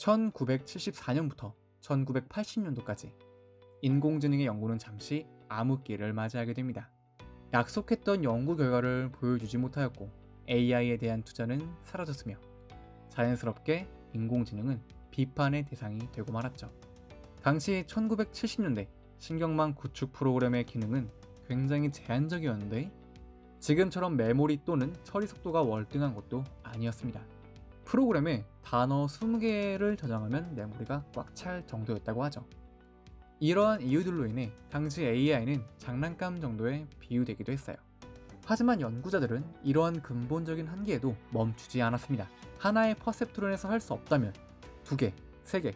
1974년부터 1980년도까지 인공지능의 연구는 잠시 암흑기를 맞이하게 됩니다. 약속했던 연구 결과를 보여주지 못하였고 AI에 대한 투자는 사라졌으며 자연스럽게 인공지능은 비판의 대상이 되고 말았죠. 당시 1970년대 신경망 구축 프로그램의 기능은 굉장히 제한적이었는데 지금처럼 메모리 또는 처리 속도가 월등한 것도 아니었습니다. 프로그램에 단어 20개를 저장하면 메모리가 꽉 찰 정도였다고 하죠. 이러한 이유들로 인해 당시 AI는 장난감 정도에 비유되기도 했어요. 하지만 연구자들은 이러한 근본적인 한계에도 멈추지 않았습니다. 하나의 퍼셉트론에서 할 수 없다면 2개, 3개,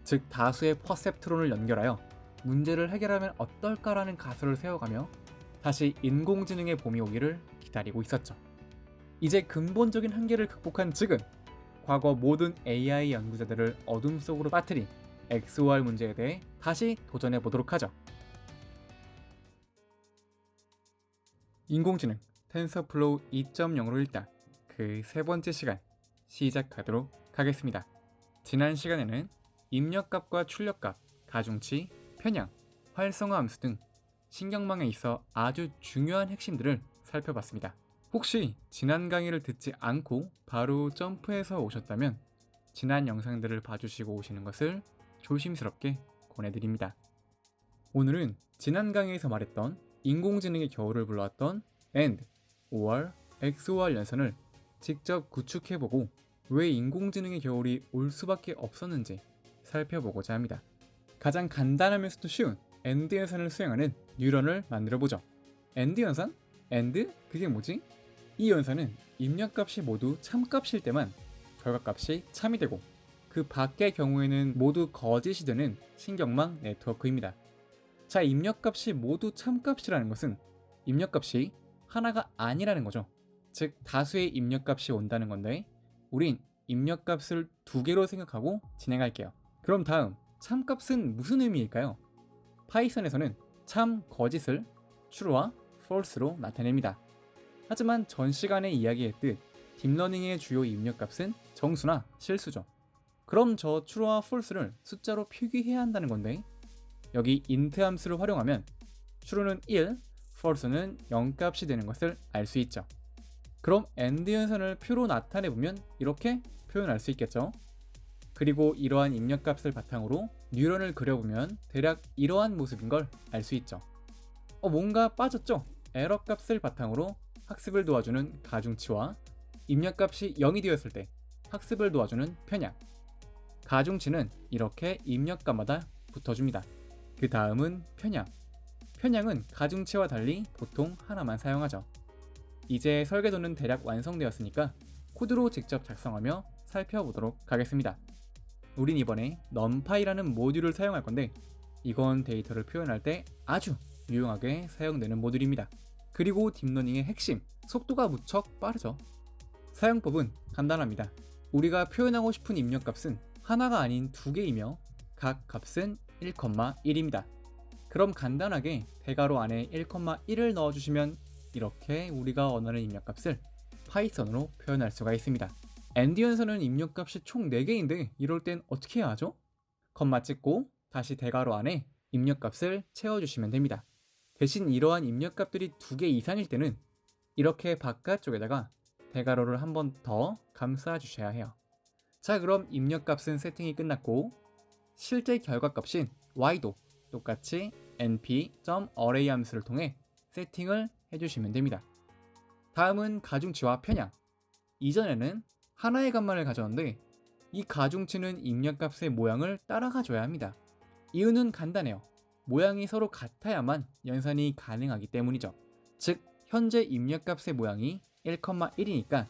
즉 다수의 퍼셉트론을 연결하여 문제를 해결하면 어떨까라는 가설을 세워가며 다시 인공지능의 봄이 오기를 기다리고 있었죠. 이제 근본적인 한계를 극복한 지금, 과거 모든 AI 연구자들을 어둠 속으로 빠뜨린 XOR 문제에 대해 다시 도전해 보도록 하죠. 인공지능 텐서플로우 2.0으로 일단 그 세 번째 시간 시작하도록 하겠습니다. 지난 시간에는 입력값과 출력값, 가중치, 편향, 활성화 함수 등 신경망에 있어 아주 중요한 핵심들을 살펴봤습니다. 혹시 지난 강의를 듣지 않고 바로 점프해서 오셨다면 지난 영상들을 봐주시고 오시는 것을 조심스럽게 권해드립니다. 오늘은 지난 강의에서 말했던 인공지능의 겨울을 불러왔던 AND, OR, XOR 연산을 직접 구축해보고 왜 인공지능의 겨울이 올 수밖에 없었는지 살펴보고자 합니다. 가장 간단하면서도 쉬운 AND 연산을 수행하는 뉴런을 만들어보죠. AND 연산? AND? 그게 뭐지? 이 연산은 입력값이 모두 참값일 때만 결과값이 참이 되고 그 밖의 경우에는 모두 거짓이 되는 신경망 네트워크입니다. 자, 입력값이 모두 참값이라는 것은 입력값이 하나가 아니라는 거죠. 즉 다수의 입력값이 온다는 건데 우린 입력값을 2개로 생각하고 진행할게요. 그럼 다음 참값은 무슨 의미일까요? 파이썬에서는 참, 거짓을 true와 false로 나타냅니다. 하지만 전 시간에 이야기했듯 딥러닝의 주요 입력값은 정수나 실수죠. 그럼 저 true와 false를 숫자로 표기해야 한다는 건데 여기 int 함수를 활용하면 true는 1, false는 0값이 되는 것을 알 수 있죠. 그럼 AND 연산을 표로 나타내보면 이렇게 표현할 수 있겠죠. 그리고 이러한 입력값을 바탕으로 뉴런을 그려보면 대략 이러한 모습인 걸 알 수 있죠. 뭔가 빠졌죠? 에러 값을 바탕으로 학습을 도와주는 가중치와 입력값이 0이 되었을 때 학습을 도와주는 편향. 가중치는 이렇게 입력값마다 붙어줍니다. 그 다음은 편향. 편향은 가중치와 달리 보통 하나만 사용하죠. 이제 설계도는 대략 완성되었으니까 코드로 직접 작성하며 살펴보도록 하겠습니다. 우린 이번에 numpy라는 모듈을 사용할 건데 이건 데이터를 표현할 때 아주 유용하게 사용되는 모듈입니다. 그리고 딥러닝의 핵심, 속도가 무척 빠르죠. 사용법은 간단합니다. 우리가 표현하고 싶은 입력값은 하나가 아닌 2개이며 각 값은 1,1입니다. 그럼 간단하게 대괄호 안에 1,1을 넣어주시면 이렇게 우리가 원하는 입력값을 파이썬으로 표현할 수가 있습니다. AND 연산은 입력값이 총 4개인데 이럴 땐 어떻게 해야 하죠? 컴마 찍고 다시 대괄호 안에 입력값을 채워주시면 됩니다. 대신 이러한 입력값들이 2개 이상일 때는 이렇게 바깥쪽에다가 대괄호를 한 번 더 감싸 주셔야 해요. 자, 그럼 입력값은 세팅이 끝났고 실제 결과값인 y도 똑같이 np.array 함수를 통해 세팅을 해주시면 됩니다. 다음은 가중치와 편향. 이전에는 하나의 값만을 가져왔는데 이 가중치는 입력값의 모양을 따라가줘야 합니다. 이유는 간단해요. 모양이 서로 같아야만 연산이 가능하기 때문이죠. 즉 현재 입력값의 모양이 1,1이니까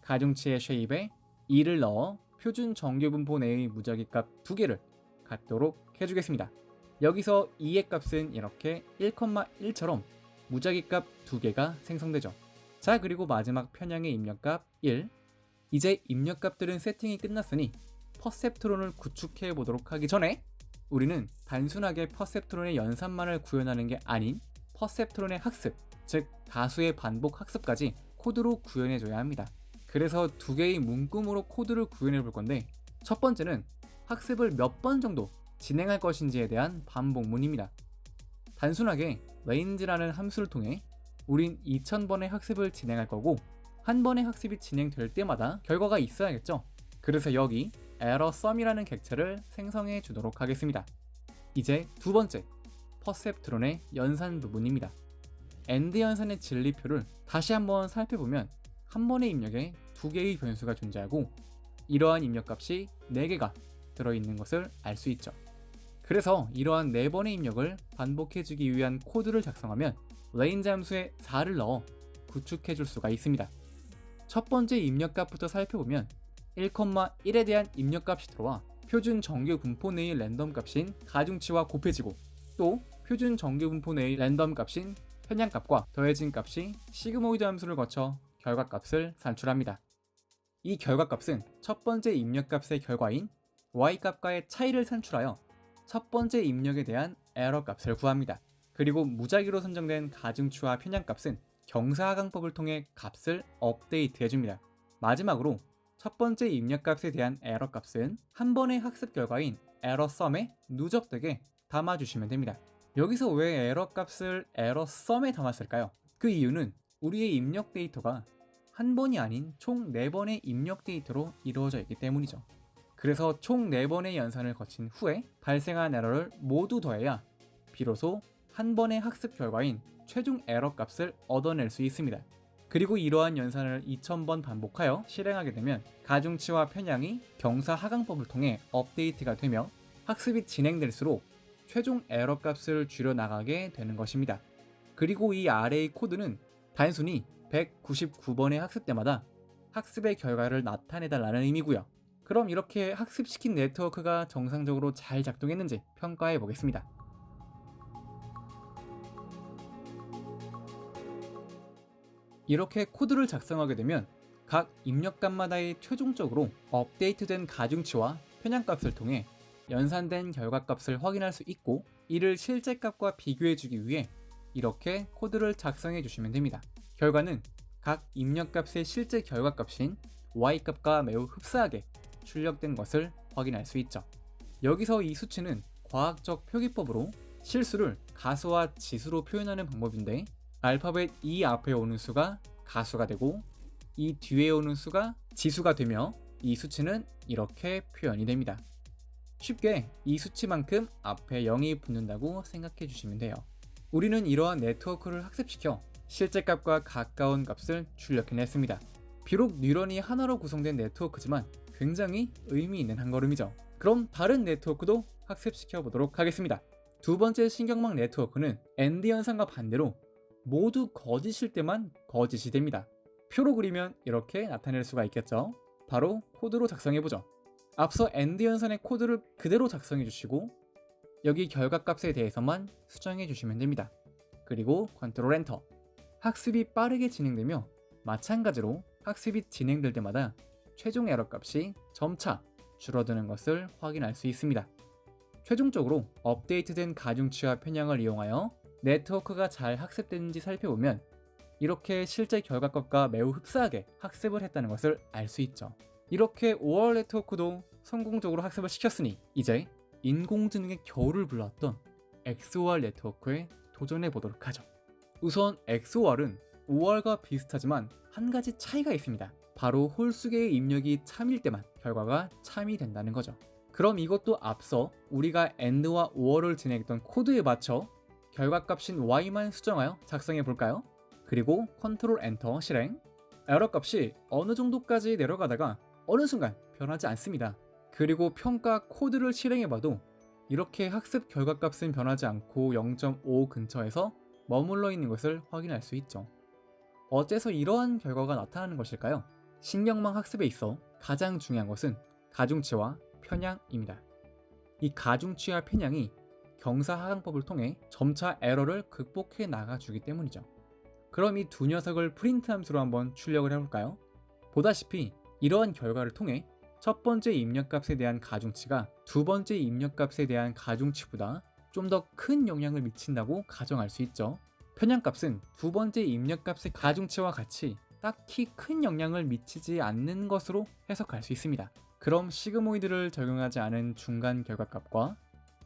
가중치의 쉐입에 2를 넣어 표준 정규분포 내의 무작위값 2개를 갖도록 해주겠습니다. 여기서 2의 값은 이렇게 1,1처럼 무작위값 2개가 생성되죠. 자, 그리고 마지막 편향의 입력값 1. 이제 입력값들은 세팅이 끝났으니 퍼셉트론을 구축해 보도록 하기 전에 우리는 단순하게 퍼셉트론의 연산만을 구현하는 게 아닌 퍼셉트론의 학습, 즉 다수의 반복 학습까지 코드로 구현해줘야 합니다. 그래서 2개의 문구으로 코드를 구현해 볼 건데 첫 번째는 학습을 몇 번 정도 진행할 것인지에 대한 반복문입니다. 단순하게 range라는 함수를 통해 우린 2000번의 학습을 진행할 거고 한 번의 학습이 진행될 때마다 결과가 있어야겠죠. 그래서 여기 error sum이라는 객체를 생성해 주도록 하겠습니다. 이제 두 번째, 퍼셉트론의 연산 부분입니다. AND 연산의 진리표를 다시 한번 살펴보면 한 번의 입력에 두 개의 변수가 존재하고 이러한 입력값이 4개가 들어있는 것을 알 수 있죠. 그래서 이러한 4번의 입력을 반복해주기 위한 코드를 작성하면 range 함수에 4를 넣어 구축해 줄 수가 있습니다. 첫 번째 입력값부터 살펴보면 1,1에 대한 입력값이 들어와 표준 정규 분포 내의 랜덤 값인 가중치와 곱해지고 또 표준 정규 분포 내의 랜덤 값인 편향값과 더해진 값이 시그모이드 함수를 거쳐 결과값을 산출합니다. 이 결과값은 첫 번째 입력값의 결과인 y값과의 차이를 산출하여 첫 번째 입력에 대한 에러 값을 구합니다. 그리고 무작위로 선정된 가중치와 편향값은 경사하강법을 통해 값을 업데이트해줍니다. 마지막으로 첫 번째 입력값에 대한 에러 값은 한 번의 학습 결과인 에러 썸에 누적되게 담아주시면 됩니다. 여기서 왜 에러 값을 에러 썸에 담았을까요? 그 이유는 우리의 입력 데이터가 한 번이 아닌 총 4번의 입력 데이터로 이루어져 있기 때문이죠. 그래서 총 4번의 연산을 거친 후에 발생한 에러를 모두 더해야 비로소 한 번의 학습 결과인 최종 에러 값을 얻어낼 수 있습니다. 그리고 이러한 연산을 2000번 반복하여 실행하게 되면 가중치와 편향이 경사하강법을 통해 업데이트가 되며 학습이 진행될수록 최종 에러 값을 줄여나가게 되는 것입니다. 그리고 이 아래의 코드는 단순히 199번의 학습 때마다 학습의 결과를 나타내달라는 의미고요. 그럼 이렇게 학습시킨 네트워크가 정상적으로 잘 작동했는지 평가해 보겠습니다. 이렇게 코드를 작성하게 되면 각 입력값마다의 최종적으로 업데이트된 가중치와 편향값을 통해 연산된 결과값을 확인할 수 있고 이를 실제 값과 비교해 주기 위해 이렇게 코드를 작성해 주시면 됩니다. 결과는 각 입력값의 실제 결과값인 y값과 매우 흡사하게 출력된 것을 확인할 수 있죠. 여기서 이 수치는 과학적 표기법으로 실수를 가수와 지수로 표현하는 방법인데 알파벳 E 앞에 오는 수가 가수가 되고 이 뒤에 오는 수가 지수가 되며 이 수치는 이렇게 표현이 됩니다. 쉽게 이 수치만큼 앞에 0이 붙는다고 생각해 주시면 돼요. 우리는 이러한 네트워크를 학습시켜 실제 값과 가까운 값을 출력해냈습니다. 비록 뉴런이 하나로 구성된 네트워크지만 굉장히 의미 있는 한 걸음이죠. 그럼 다른 네트워크도 학습시켜 보도록 하겠습니다. 두 번째 신경망 네트워크는 AND 현상과 반대로 모두 거짓일 때만 거짓이 됩니다. 표로 그리면 이렇게 나타낼 수가 있겠죠. 바로 코드로 작성해보죠. 앞서 AND 연산의 코드를 그대로 작성해 주시고 여기 결과값에 대해서만 수정해 주시면 됩니다. 그리고 컨트롤 엔터. 학습이 빠르게 진행되며 마찬가지로 학습이 진행될 때마다 최종 에러 값이 점차 줄어드는 것을 확인할 수 있습니다. 최종적으로 업데이트된 가중치와 편향을 이용하여 네트워크가 잘 학습되는지 살펴보면 이렇게 실제 결과값과 매우 흡사하게 학습을 했다는 것을 알 수 있죠. 이렇게 OR 네트워크도 성공적으로 학습을 시켰으니 이제 인공지능의 겨울을 불렀던 XOR 네트워크에 도전해 보도록 하죠. 우선 XOR은 OR과 비슷하지만 한 가지 차이가 있습니다. 바로 홀수계의 입력이 참일 때만 결과가 참이 된다는 거죠. 그럼 이것도 앞서 우리가 AND와 OR을 진행했던 코드에 맞춰 결과값인 Y만 수정하여 작성해 볼까요? 그리고 컨트롤 엔터 실행. 에러 값이 어느 정도까지 내려가다가 어느 순간 변하지 않습니다. 그리고 평가 코드를 실행해봐도 이렇게 학습 결과값은 변하지 않고 0.5 근처에서 머물러 있는 것을 확인할 수 있죠. 어째서 이러한 결과가 나타나는 것일까요? 신경망 학습에 있어 가장 중요한 것은 가중치와 편향입니다. 이 가중치와 편향이 경사하강법을 통해 점차 에러를 극복해 나가주기 때문이죠. 그럼 이 두 녀석을 프린트 함수로 한번 출력을 해볼까요? 보다시피 이러한 결과를 통해 첫 번째 입력값에 대한 가중치가 두 번째 입력값에 대한 가중치보다 좀 더 큰 영향을 미친다고 가정할 수 있죠. 편향값은 두 번째 입력값의 가중치와 같이 딱히 큰 영향을 미치지 않는 것으로 해석할 수 있습니다. 그럼 시그모이드를 적용하지 않은 중간 결과값과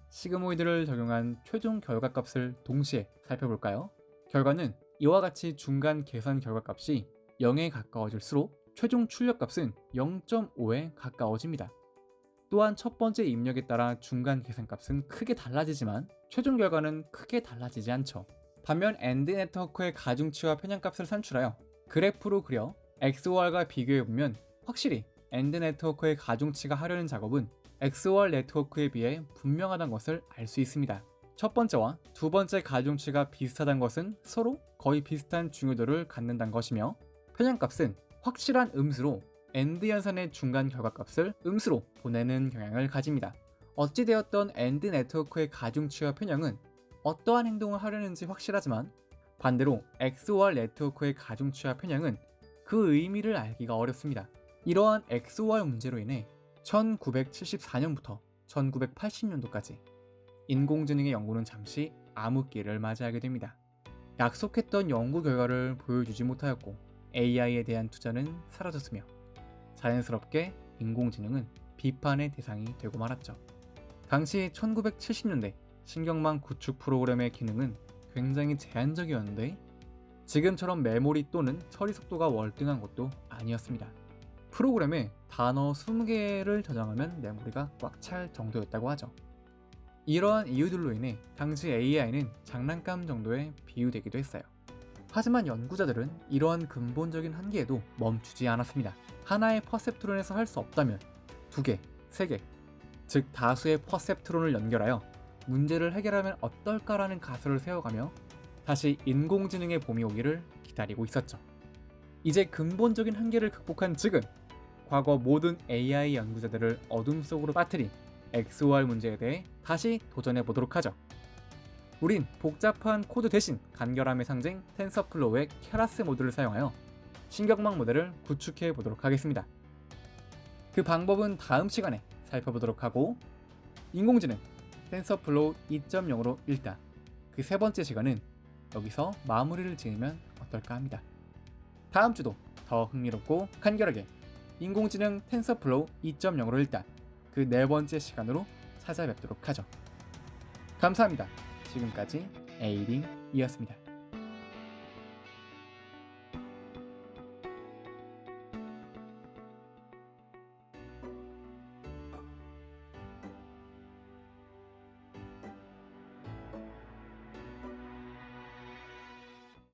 시그모이드를 적용한 최종 결과값을 동시에 살펴볼까요? 결과는 이와 같이 중간 계산 결과값이 0에 가까워질수록 최종 출력값은 0.5에 가까워집니다. 또한 첫 번째 입력에 따라 중간 계산값은 크게 달라지지만 최종 결과는 크게 달라지지 않죠. 반면 엔드 네트워크의 가중치와 편향값을 산출하여 그래프로 그려 XOR과 비교해보면 확실히 엔드 네트워크의 가중치가 하려는 작업은 XOR 네트워크에 비해 분명하다는 것을 알 수 있습니다. 첫 번째와 두 번째 가중치가 비슷하다는 것은 서로 거의 비슷한 중요도를 갖는다는 것이며, 편향값은 확실한 음수로 엔드 연산의 중간 결과값을 음수로 보내는 경향을 가집니다. 어찌되었던 엔드 네트워크의 가중치와 편향은 어떠한 행동을 하려는지 확실하지만, 반대로 XOR 네트워크의 가중치와 편향은 그 의미를 알기가 어렵습니다. 이러한 XOR 문제로 인해 1974년부터 1980년도까지 인공지능의 연구는 잠시 암흑기를 맞이하게 됩니다. 약속했던 연구 결과를 보여주지 못하였고 AI에 대한 투자는 사라졌으며 자연스럽게 인공지능은 비판의 대상이 되고 말았죠. 당시 1970년대 신경망 구축 프로그램의 기능은 굉장히 제한적이었는데 지금처럼 메모리 또는 처리 속도가 월등한 것도 아니었습니다. 프로그램에 단어 20개를 저장하면 메모리가 꽉 찰 정도였다고 하죠. 이러한 이유들로 인해 당시 AI는 장난감 정도에 비유되기도 했어요. 하지만 연구자들은 이러한 근본적인 한계에도 멈추지 않았습니다. 하나의 퍼셉트론에서 할 수 없다면 2개, 3개, 즉 다수의 퍼셉트론을 연결하여 문제를 해결하면 어떨까라는 가설을 세워가며 다시 인공지능의 봄이 오기를 기다리고 있었죠. 이제 근본적인 한계를 극복한 지금, 과거 모든 AI 연구자들을 어둠 속으로 빠뜨린 XOR 문제에 대해 다시 도전해 보도록 하죠. 우린 복잡한 코드 대신 간결함의 상징 텐서플로우의 케라스 모듈을 사용하여 신경망 모델을 구축해 보도록 하겠습니다. 그 방법은 다음 시간에 살펴보도록 하고, 인공지능 텐서플로우 2.0으로 일단 그 세 번째 시간은 여기서 마무리를 지으면 어떨까 합니다. 다음 주도 더 흥미롭고 간결하게 인공지능 텐서플로우 2.0으로 일단 그 네 번째 시간으로 찾아뵙도록 하죠. 감사합니다. 지금까지 에이링이었습니다.